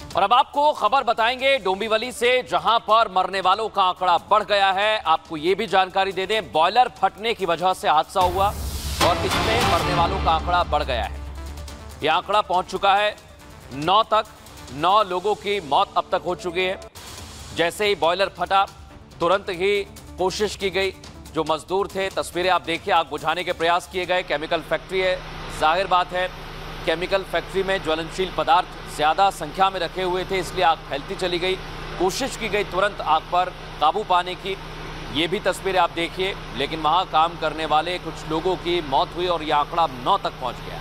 और अब आपको खबर बताएंगे डोंबिवली से, जहां पर मरने वालों का आंकड़ा बढ़ गया है। आपको ये भी जानकारी दे दें, बॉयलर फटने की वजह से हादसा हुआ और इसमें मरने वालों का आंकड़ा बढ़ गया है। यह आंकड़ा पहुंच चुका है 9 तक। 9 लोगों की मौत अब तक हो चुकी है। जैसे ही बॉयलर फटा, तुरंत ही कोशिश की गई। जो मजदूर थे, तस्वीरें आप देखिए, आग बुझाने के प्रयास किए गए। केमिकल फैक्ट्री है, जाहिर बात है केमिकल फैक्ट्री में ज्वलनशील पदार्थ ज्यादा संख्या में रखे हुए थे, इसलिए आग फैलती चली गई। कोशिश की गई तुरंत आग पर काबू पाने की। ये भी तस्वीरें आप देखिए, लेकिन वहां काम करने वाले कुछ लोगों की मौत हुई और यह आंकड़ा 9 तक पहुंच गया।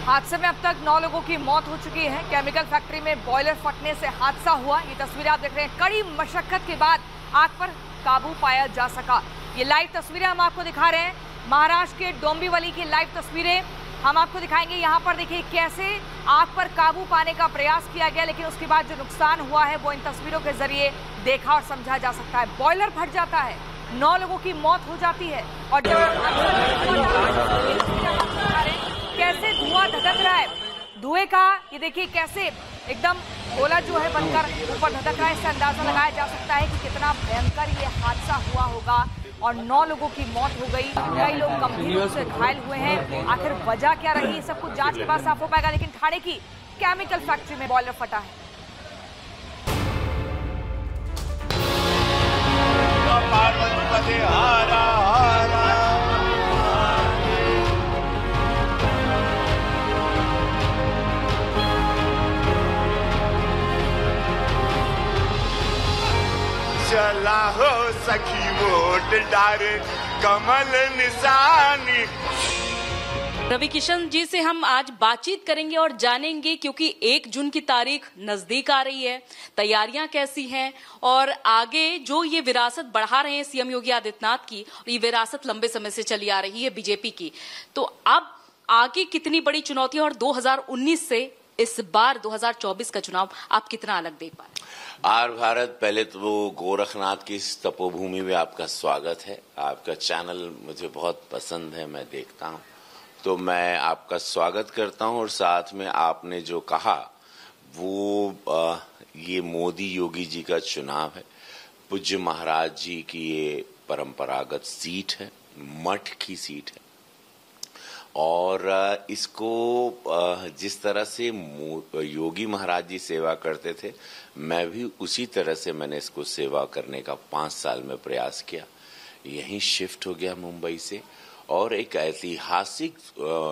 हादसे में अब तक 9 लोगों की मौत हो चुकी है। केमिकल फैक्ट्री में बॉयलर फटने से हादसा हुआ। ये तस्वीरें आप देख रहे हैं। कड़ी मशक्कत के बाद आग पर काबू पाया जा सका। ये लाइव तस्वीरें हम आपको दिखा रहे हैं, महाराष्ट्र के डोंबिवली की लाइव तस्वीरें हम आपको दिखाएंगे। यहाँ पर देखिए कैसे आग पर काबू पाने का प्रयास किया गया, लेकिन उसके बाद जो नुकसान हुआ है वो इन तस्वीरों के जरिए देखा और समझा जा सकता है। बॉयलर फट जाता है, 9 लोगों की मौत हो जाती है और कैसे धुआं धधक रहा है। धुएं का ये देखिए कैसे एकदम गोला जो है बनकर ऊपर धधक रहा है। इससे अंदाजा लगाया जा सकता है कि कितना भयंकर ये हादसा हुआ होगा। और 9 लोगों की मौत हो गई, कई लोग गंभीर रूप से घायल हुए हैं। आखिर वजह क्या रही, सब कुछ जांच के बाद साफ हो पाएगा। लेकिन ठाणे की केमिकल फैक्ट्री में बॉयलर फटा है। चला हो सखी वोट डारे कमल निशानी। रवि किशन जी से हम आज बातचीत करेंगे और जानेंगे, क्योंकि 1 जून की तारीख नजदीक आ रही है, तैयारियां कैसी हैं और आगे जो ये विरासत बढ़ा रहे हैं सीएम योगी आदित्यनाथ की, और ये विरासत लंबे समय से चली आ रही है बीजेपी की, तो अब आगे कितनी बड़ी चुनौती है और 2019 से इस बार 2024 का चुनाव आप कितना अलग देख पाए? आर भारत, पहले तो वो गोरखनाथ की इस तपोभूमि में आपका स्वागत है। आपका चैनल मुझे बहुत पसंद है, मैं देखता हूँ, तो मैं आपका स्वागत करता हूँ। और साथ में आपने जो कहा वो ये मोदी योगी जी का चुनाव है। पूज्य महाराज जी की ये परंपरागत सीट है, मठ की सीट है। और इसको जिस तरह से योगी महाराज जी सेवा करते थे, मैं भी उसी तरह से मैंने इसको सेवा करने का 5 साल में प्रयास किया। यहीं शिफ्ट हो गया मुंबई से, और एक ऐतिहासिक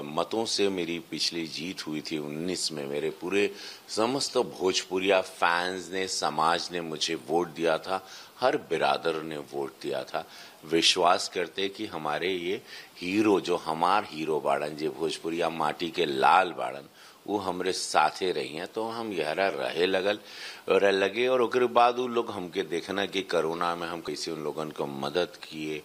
मतों से मेरी पिछली जीत हुई थी 19 में। मेरे पूरे समस्त भोजपुरिया फैंस ने, समाज ने मुझे वोट दिया था, हर बिरादर ने वोट दिया था, विश्वास करते कि हमारे ये हीरो, जो हमार हीरो बाड़न, जो भोजपुरिया माटी के लाल बाड़न, वो हमरे साथे रही हैं। तो हम यहरा रहे लगे। और उसके बाद वो लोग हमके देखना कि कोरोना में हम कैसे उन लोगन को मदद किए।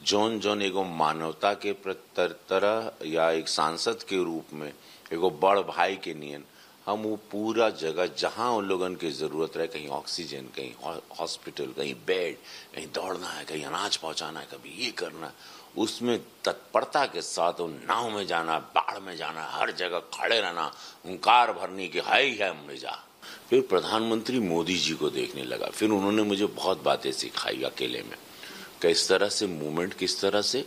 जौन एगो मानवता के तरह या एक सांसद के रूप में, एगो बड़ भाई के नियन हम वो पूरा जगह जहां उन लोगन की जरूरत रहे, कहीं ऑक्सीजन, कहीं हॉस्पिटल, कहीं बेड, कहीं दौड़ना है, कहीं अनाज पहुंचाना है, कभी ये करना, उसमें तत्परता के साथ वो नाव में जाना, बाढ़ में जाना, हर जगह खड़े रहना, हुंकार भरनी कि हाय है हमने जा। फिर प्रधानमंत्री मोदी जी को देखने लगा। फिर उन्होंने मुझे बहुत बातें सिखाई अकेले में, किस तरह से मूवमेंट, किस तरह से